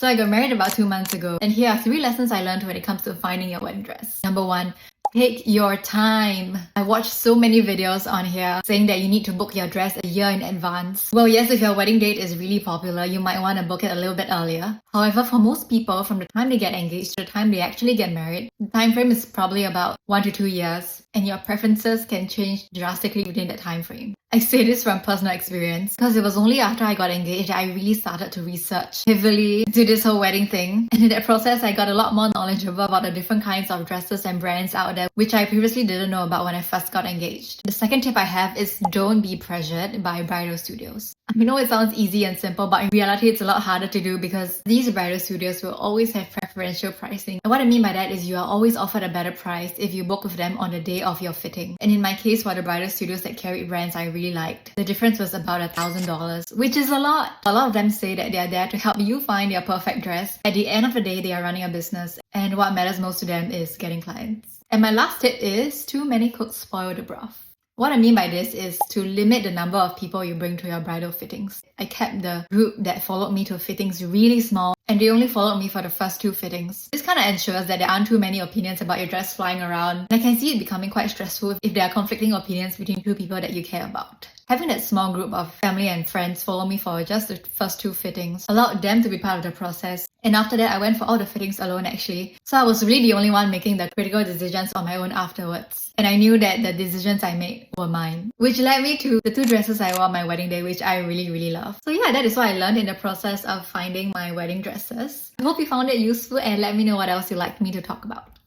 So I got married about 2 months ago, and here are 3 lessons I learned when it comes to finding your wedding dress. Number 1, take your time. I watched so many videos on here saying that you need to book your dress a year in advance. Well, yes, if your wedding date is really popular, you might want to book it a little bit earlier. However, for most people, from the time they get engaged to the time they actually get married, the time frame is probably about 1 to 2 years, and your preferences can change drastically within that time frame. I say this from personal experience because it was only after I got engaged that I really started to research heavily into this whole wedding thing. And in that process, I got a lot more knowledgeable about the different kinds of dresses and brands out there, which I previously didn't know about when I first got engaged. The second tip I have is don't be pressured by bridal studios. I know it sounds easy and simple, but in reality, it's a lot harder to do because these bridal studios will always have preferential pricing. And what I mean by that is you are always offered a better price if you book with them on the day of your fitting. And in my case, for the bridal studios that carried brands I really liked, the difference was about $1,000, which is a lot. A lot of them say that they are there to help you find your perfect dress. At the end of the day, they are running a business, and what matters most to them is getting clients. And my last tip is too many cooks spoil the broth. What I mean by this is to limit the number of people you bring to your bridal fittings. I kept the group that followed me to fittings really small, and they only followed me for the first 2 fittings. This kind of ensures that there aren't too many opinions about your dress flying around, and I can see it becoming quite stressful if there are conflicting opinions between 2 people that you care about. Having that small group of family and friends follow me for just the first 2 fittings allowed them to be part of the process, and after that I went for all the fittings alone actually. So I was really the only one making the critical decisions on my own afterwards. And I knew that the decisions I made were mine, which led me to the 2 dresses I wore on my wedding day, which I really love. So yeah, that is what I learned in the process of finding my wedding dresses. I hope you found it useful, and let me know what else you'd like me to talk about.